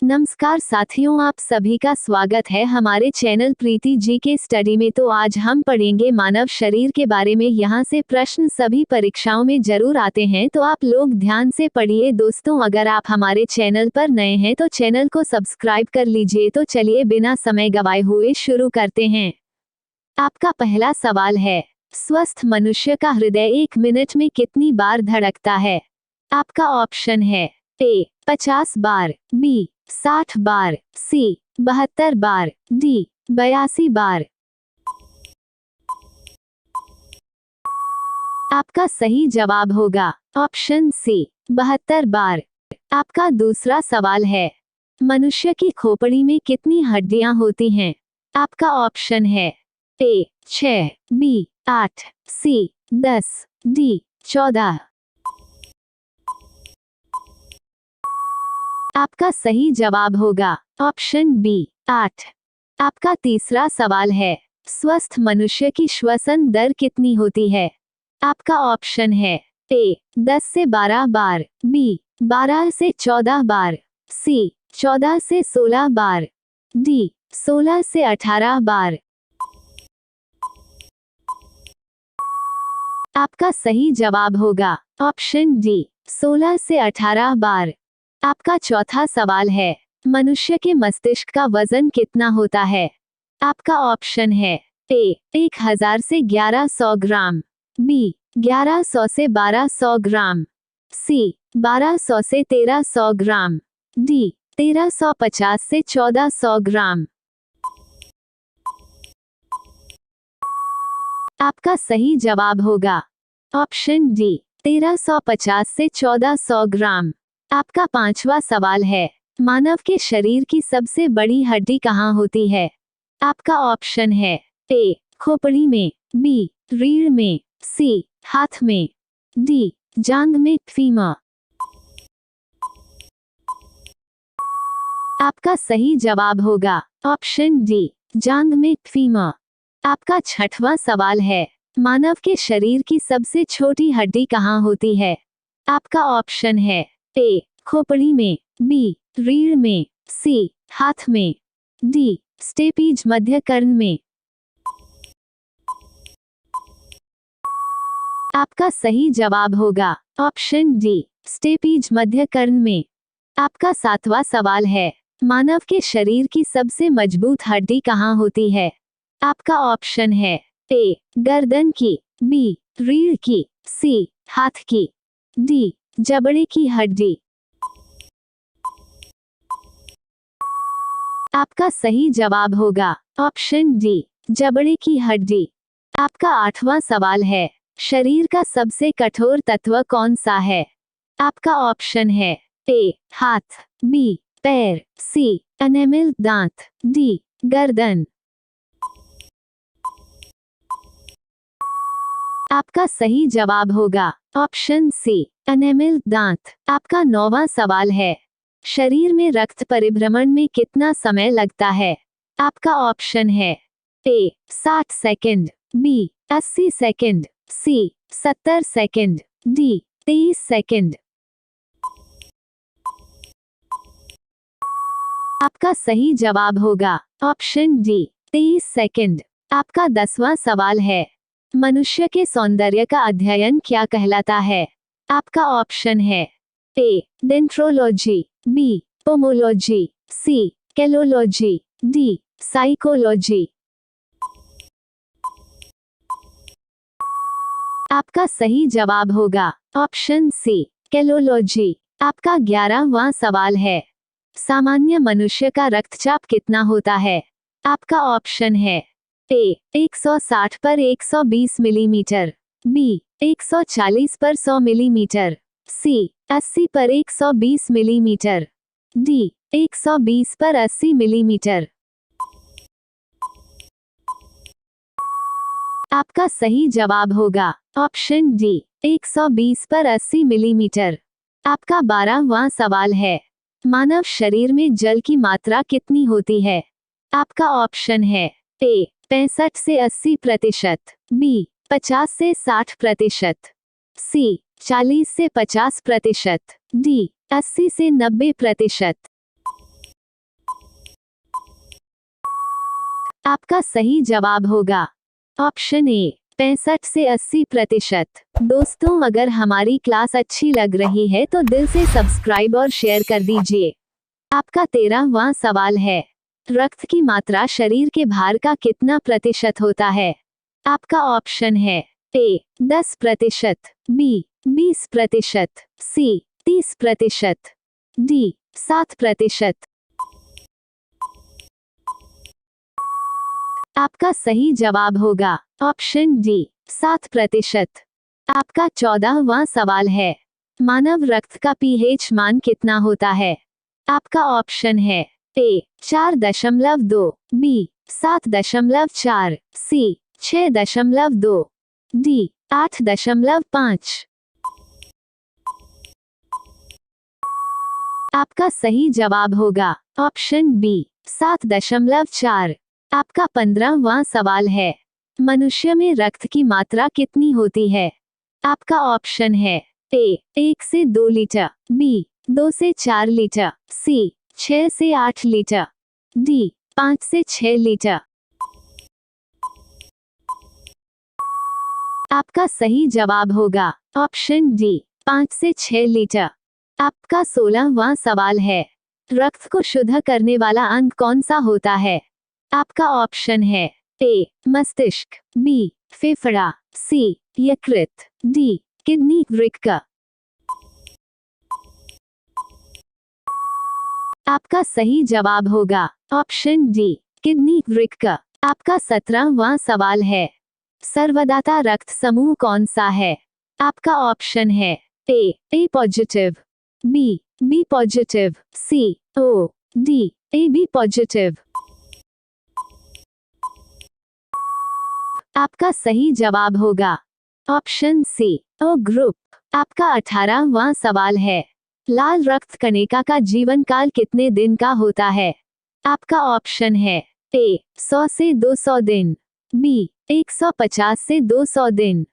नमस्कार साथियों, आप सभी का स्वागत है हमारे चैनल प्रीति जी के स्टडी में। तो आज हम पढ़ेंगे मानव शरीर के बारे में। यहाँ से प्रश्न सभी परीक्षाओं में जरूर आते हैं, तो आप लोग ध्यान से पढ़िए। दोस्तों, अगर आप हमारे चैनल पर नए हैं तो चैनल को सब्सक्राइब कर लीजिए। तो चलिए बिना समय गवाए हुए शुरू करते हैं। आपका पहला सवाल है, स्वस्थ मनुष्य का हृदय 1 मिनट में कितनी बार धड़कता है? आपका ऑप्शन है ए 50 बार, बी 60 बार, सी 72 बार, डी 82 बार। आपका सही जवाब होगा ऑप्शन सी 72 बार। आपका दूसरा सवाल है, मनुष्य की खोपड़ी में कितनी हड्डियां होती हैं? आपका ऑप्शन है ए 6, बी 8, सी 10, डी 14। आपका सही जवाब होगा ऑप्शन बी 8। आपका तीसरा सवाल है, स्वस्थ मनुष्य की श्वसन दर कितनी होती है? आपका ऑप्शन है ए 10 से 12 बार, बी 12 से 14 बार, सी 14 से 16 बार, डी 16 से 18 बार। आपका सही जवाब होगा ऑप्शन डी 16 से 18 बार। आपका चौथा सवाल है, मनुष्य के मस्तिष्क का वजन कितना होता है? आपका ऑप्शन है ए 1000 से 1100 ग्राम, बी 1100 से 1200 ग्राम, सी 1200 से 1300 ग्राम, डी 1350 से 1400 ग्राम। आपका सही जवाब होगा ऑप्शन डी 1350 से 1400 ग्राम। आपका पांचवा सवाल है, मानव के शरीर की सबसे बड़ी हड्डी कहाँ होती है? आपका ऑप्शन है ए खोपड़ी में, बी रीढ़ में, सी हाथ में, डी जांघ में, फीमर। आपका सही जवाब होगा ऑप्शन डी जांघ में, फीमर। आपका छठवां सवाल है, मानव के शरीर की सबसे छोटी हड्डी कहाँ होती है? आपका ऑप्शन है ए खोपड़ी में, बी रीढ़ में, सी हाथ में, डी स्टेपीज मध्य कर्ण में। आपका सही जवाब होगा ऑप्शन डी स्टेपीज मध्य कर्ण में। आपका सातवां सवाल है, मानव के शरीर की सबसे मजबूत हड्डी कहाँ होती है? आपका ऑप्शन है ए गर्दन की, बी रीढ़ की, सी हाथ की, डी जबड़े की हड्डी। आपका सही जवाब होगा ऑप्शन डी जबड़े की हड्डी। आपका आठवां सवाल है, शरीर का सबसे कठोर तत्व कौन सा है? आपका ऑप्शन है ए हाथ, बी पैर, सी एनेमल दांत, डी गर्दन। आपका सही जवाब होगा ऑप्शन सी एनेमल दांत। आपका नौवां सवाल है, शरीर में रक्त परिभ्रमण में कितना समय लगता है? आपका ऑप्शन है ए 60 सेकंड, बी 80 सेकंड, सी 70 सेकंड, डी 23 सेकंड। आपका सही जवाब होगा ऑप्शन डी 23 सेकंड। आपका 10वां सवाल है, मनुष्य के सौंदर्य का अध्ययन क्या कहलाता है? आपका ऑप्शन है ए डेंट्रोलॉजी, बी पोमोलॉजी, सी कैलोलॉजी, डी साइकोलॉजी। आपका सही जवाब होगा ऑप्शन सी कैलोलॉजी। आपका 11वां सवाल है, सामान्य मनुष्य का रक्तचाप कितना होता है? आपका ऑप्शन है ए 160 पर 120 मिलीमीटर, बी 140 पर 100 मिलीमीटर, सी 80 पर 120 मिलीमीटर, डी 120 पर 80 मिलीमीटर। आपका सही जवाब होगा ऑप्शन डी 120 पर 80 मिलीमीटर। आपका 12वां सवाल है, मानव शरीर में जल की मात्रा कितनी होती है? आपका ऑप्शन है ए 65 से 80%, बी 50 से 60%, सी 40 से 50%, डी 80 से 90%। आपका सही जवाब होगा ऑप्शन ए 65 से 80%। दोस्तों, अगर हमारी क्लास अच्छी लग रही है तो दिल से सब्सक्राइब और शेयर कर दीजिए। आपका 13वां सवाल है, रक्त की मात्रा शरीर के भार का कितना प्रतिशत होता है? आपका ऑप्शन है ए 10%, बी 20%, सी 30%, डी 7%। आपका सही जवाब होगा ऑप्शन डी 7%। आपका 14वां सवाल है, मानव रक्त का पीएच मान कितना होता है? आपका ऑप्शन है ए 4.2, बी 7.4, सी 6.2, डी 8.5। आपका सही जवाब होगा ऑप्शन बी 7.4। आपका 15वां सवाल है, मनुष्य में रक्त की मात्रा कितनी होती है? आपका ऑप्शन है ए 1 से 2 लीटर, बी 2 से 4 लीटर, सी 6 से 8 लीटर, डी 5 से 6 लीटर। आपका सही जवाब होगा ऑप्शन डी 5 से 6 लीटर। आपका 16वां सवाल है, रक्त को शुद्ध करने वाला अंग कौन सा होता है? आपका ऑप्शन है ए मस्तिष्क, बी फेफड़ा, सी यकृत, डी किडनी वृक्क। आपका सही जवाब होगा ऑप्शन डी किडनी वृक्क। आपका 17वां सवाल है, सर्वदाता रक्त समूह कौन सा है? आपका ऑप्शन है A positive, B positive, C O, D A B positive. आपका सही जवाब होगा ऑप्शन सी ओ ग्रुप। आपका 18वां सवाल है, लाल रक्त कणिका का जीवन काल कितने दिन का होता है? आपका ऑप्शन है ए 100 से 200 दिन, बी 150 से 200 दिन,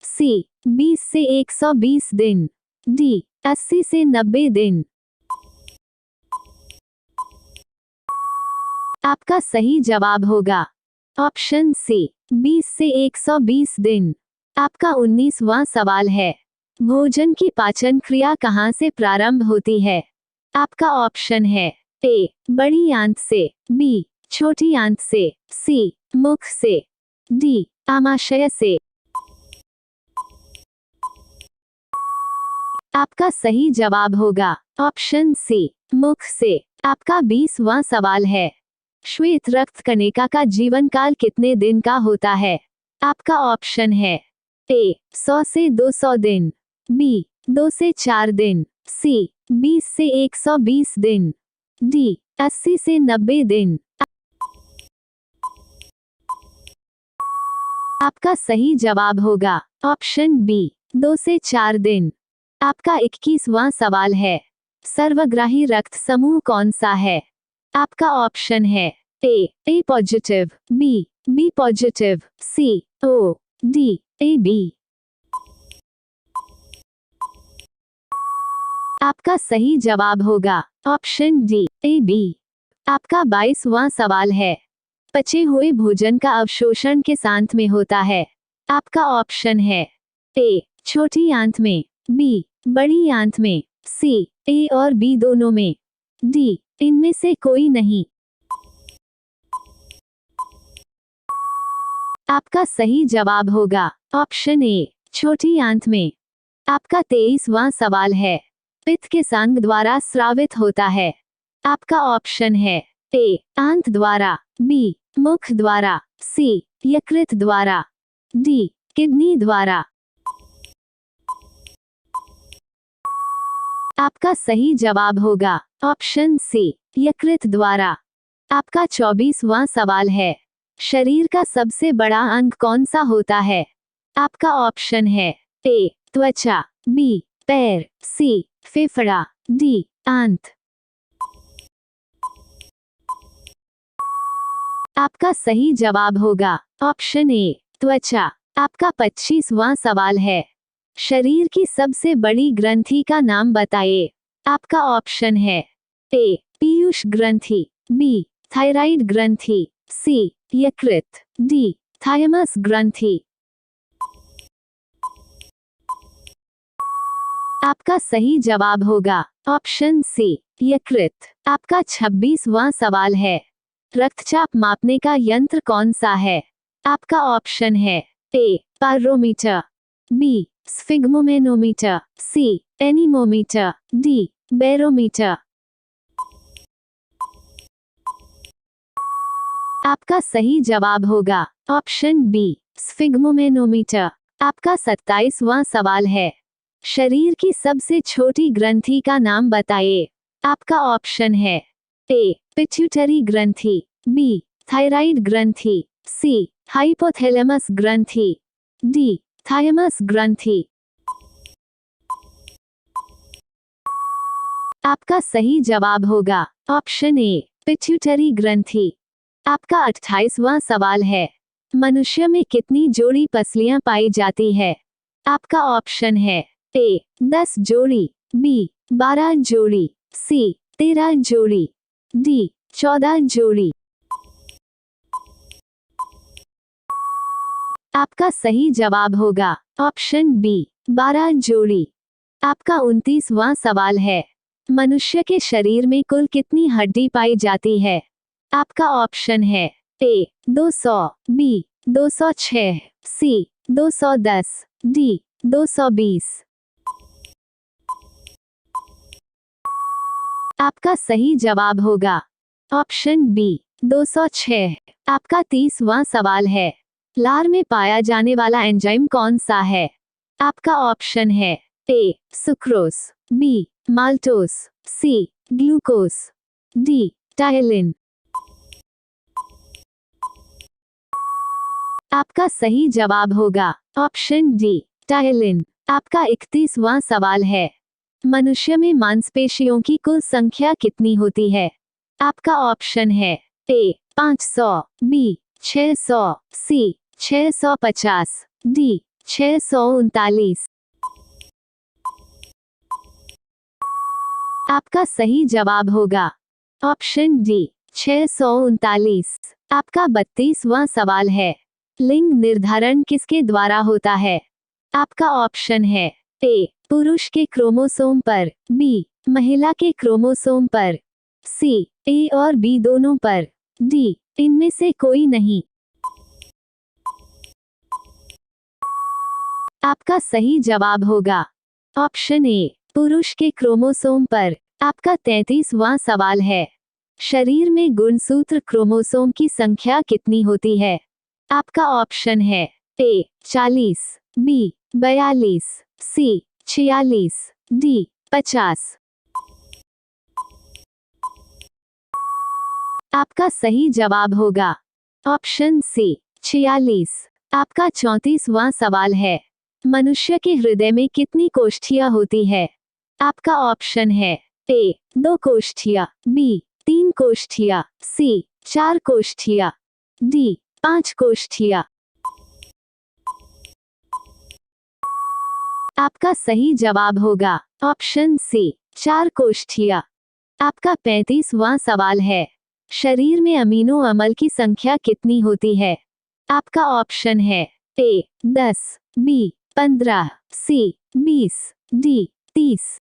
सी 20 से 120 दिन, डी 80 से 90 दिन। आपका सही जवाब होगा ऑप्शन सी 20 से 120 दिन। आपका 19वां सवाल है, भोजन की पाचन क्रिया कहाँ से प्रारंभ होती है? आपका ऑप्शन है ए बड़ी आंत से, बी छोटी आंत से, सी मुख से, डी आमाशय से। आपका सही जवाब होगा ऑप्शन सी मुख से। आपका 20वां सवाल है, श्वेत रक्त कणिका का जीवन काल कितने दिन का होता है? आपका ऑप्शन है ए 100 से 200 दिन, बी 2 से 4 दिन, सी 20 से 120 दिन, डी 80 से 90 दिन। आपका सही जवाब होगा ऑप्शन बी 2 से 4 दिन। आपका 21वां सवाल है, सर्वग्राही रक्त समूह कौन सा है? आपका ऑप्शन है A positive, B positive, C O, D A B. आपका सही जवाब होगा ऑप्शन डी ए बी। आपका 22वां सवाल है, पचे हुए भोजन का अवशोषण किस आंत में होता है? आपका ऑप्शन है ए छोटी आंत में, बी बड़ी आंत में, सी ए और बी दोनों में, डी इनमें से कोई नहीं। आपका सही जवाब होगा ऑप्शन ए छोटी आंत में। आपका 23वां सवाल है, पित्त किस अंग द्वारा स्रावित होता है? आपका ऑप्शन है ए आंत द्वारा, बी मुख द्वारा, सी यकृत द्वारा, डी किडनी द्वारा। आपका सही जवाब होगा ऑप्शन सी यकृत द्वारा। आपका 24वां सवाल है, शरीर का सबसे बड़ा अंग कौन सा होता है? आपका ऑप्शन है ए त्वचा, बी पैर, सी फेफड़ा, डी आंत। आपका सही जवाब होगा ऑप्शन ए त्वचा। आपका 25वां सवाल है, शरीर की सबसे बड़ी ग्रंथि का नाम बताइए। आपका ऑप्शन है ए पीयूष ग्रंथि, बी थायराइड ग्रंथि, सी यकृत, डी थायमस ग्रंथि। आपका सही जवाब होगा ऑप्शन सी यकृत। आपका 26वां सवाल है, रक्तचाप मापने का यंत्र कौन सा है? आपका ऑप्शन है ए पारोमीटर, बी स्फिग्मोमेनोमीटर, सी एनीमोमीटर, डी बैरोमीटर। आपका सही जवाब होगा ऑप्शन बी स्फिग्मोमेनोमीटर। आपका 27वां सवाल है, शरीर की सबसे छोटी ग्रंथि का नाम बताइए। आपका ऑप्शन है ए पिट्यूटरी ग्रंथि, बी थायराइड ग्रंथि, सी हाइपोथैलेमस ग्रंथि, डी थायमस ग्रंथि। आपका सही जवाब होगा ऑप्शन ए पिट्यूटरी ग्रंथि। आपका 28वां सवाल है, मनुष्य में कितनी जोड़ी पसलियां पाई जाती है? आपका ऑप्शन है ए 10 जोड़ी, बी 12 जोड़ी, सी 13 जोड़ी, डी 14 जोड़ी। आपका सही जवाब होगा ऑप्शन बी 12 जोड़ी। आपका 29वां सवाल है, मनुष्य के शरीर में कुल कितनी हड्डी पाई जाती है? आपका ऑप्शन है ए 200, बी 206, सी 210, डी 220। आपका सही जवाब होगा ऑप्शन बी 206। आपका 30वां सवाल है, लार में पाया जाने वाला एंजाइम कौन सा है? आपका ऑप्शन है A sucrose, B maltose, C glucose, D ptyalin. आपका सही जवाब होगा ऑप्शन डी टायलिन। आपका 31वां सवाल है, मनुष्य में मांसपेशियों की कुल संख्या कितनी होती है? आपका ऑप्शन है ए 500, बी 600, सी 650, डी 639। आपका सही जवाब होगा ऑप्शन डी 639। आपका 32वां सवाल है, लिंग निर्धारण किसके द्वारा होता है? आपका ऑप्शन है ए पुरुष के क्रोमोसोम पर, बी महिला के क्रोमोसोम पर, सी ए और बी दोनों पर, डी इनमें से कोई नहीं। आपका सही जवाब होगा ऑप्शन ए पुरुष के क्रोमोसोम पर। आपका 33वां सवाल है, शरीर में गुणसूत्र क्रोमोसोम की संख्या कितनी होती है? आपका ऑप्शन है ए 40, बी 42, सी 46, डी 50। आपका सही जवाब होगा ऑप्शन सी 46। आपका 34वां सवाल है, मनुष्य के हृदय में कितनी कोष्ठियां होती है? आपका ऑप्शन है ए 2 कोष्ठियां, बी 3 कोष्ठियां, सी 4 कोष्ठियां, डी 5 कोष्ठियां। आपका सही जवाब होगा ऑप्शन सी 4 कोष्ठियां। आपका 35वां सवाल है, शरीर में अमीनो अम्ल की संख्या कितनी होती है? आपका ऑप्शन है ए 10, बी 15, सी 20, डी 30।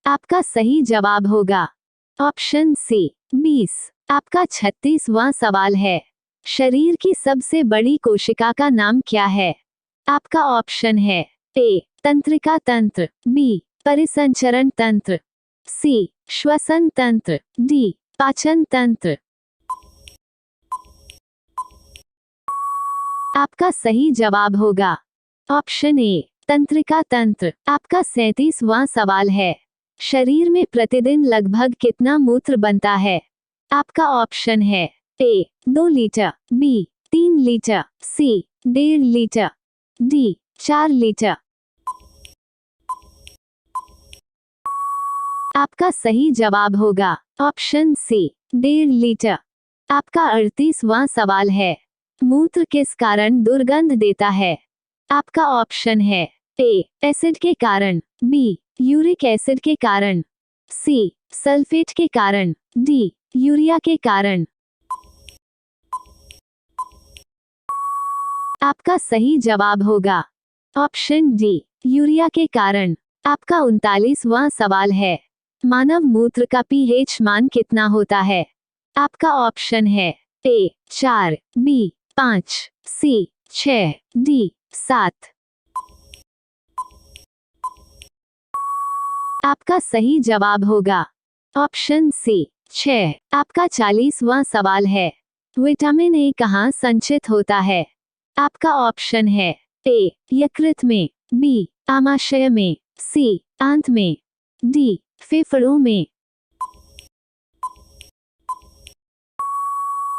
आपका सही जवाब होगा ऑप्शन सी 20। आपका 36वां सवाल है, शरीर की सबसे बड़ी कोशिका का नाम क्या है? आपका ऑप्शन है ए तंत्रिका तंत्र, बी परिसंचरण तंत्र, सी श्वसन तंत्र, डी पाचन तंत्र। आपका सही जवाब होगा ऑप्शन ए तंत्रिका तंत्र। आपका 37वां सवाल है, शरीर में प्रतिदिन लगभग कितना मूत्र बनता है? आपका ऑप्शन है ए 2 लीटर, बी 3 लीटर, सी 1.5 लीटर, डी 4 लीटर। आपका सही जवाब होगा ऑप्शन सी 1.5 लीटर। आपका 38वां सवाल है, मूत्र किस कारण दुर्गंध देता है? आपका ऑप्शन है ए एसिड के कारण, बी यूरिक एसिड के कारण, सी सल्फेट के कारण, डी यूरिया के कारण। आपका सही जवाब होगा ऑप्शन डी, यूरिया के कारण। आपका 39वां सवाल है, मानव मूत्र का पीएच मान कितना होता है? आपका ऑप्शन है ए 4, बी 5, सी 6, डी 7। आपका सही जवाब होगा ऑप्शन सी 6। आपका 40वां सवाल है, विटामिन ए कहाँ संचित होता है? आपका ऑप्शन है ए यकृत में, बी आमाशय में, सी आंत में, डी फेफड़ों में।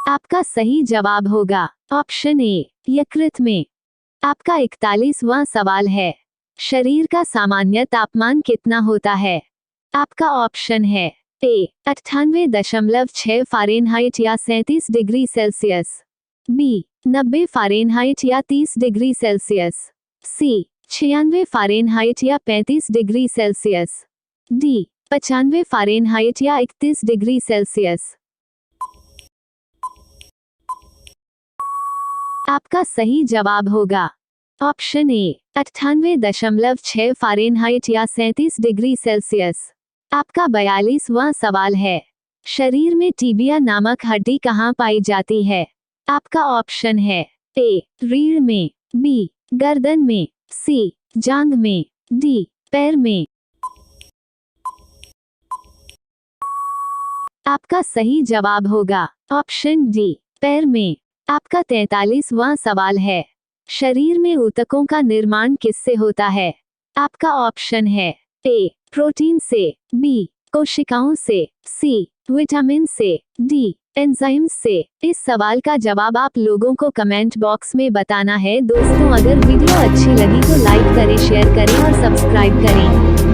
आपका सही जवाब होगा ऑप्शन ए यकृत में। आपका 41वां सवाल है, शरीर का सामान्य तापमान कितना होता है? आपका ऑप्शन है ए 98.6 फ़ारेनहाइट या 37 डिग्री सेल्सियस, बी 90 फ़ारेनहाइट या 30 डिग्री सेल्सियस, सी 96 फ़ारेनहाइट या 35 डिग्री सेल्सियस, डी 95 फ़ारेनहाइट या 31 डिग्री सेल्सियस। आपका सही जवाब होगा ऑप्शन ए 98.6 फ़ारेनहाइट या 37 डिग्री सेल्सियस। आपका 42वां सवाल है, शरीर में टिबिया नामक हड्डी कहाँ पाई जाती है? आपका ऑप्शन है ए रीढ़ में, बी गर्दन में, सी जांघ में, डी पैर में। आपका सही जवाब होगा ऑप्शन डी पैर में। आपका 43वां सवाल है, शरीर में ऊतकों का निर्माण किससे होता है? आपका ऑप्शन है ए प्रोटीन से, बी कोशिकाओं से, सी विटामिन से, डी एंजाइम्स से। इस सवाल का जवाब आप लोगों को कमेंट बॉक्स में बताना है। दोस्तों, अगर वीडियो अच्छी लगी तो लाइक करें, शेयर करें और सब्सक्राइब करें।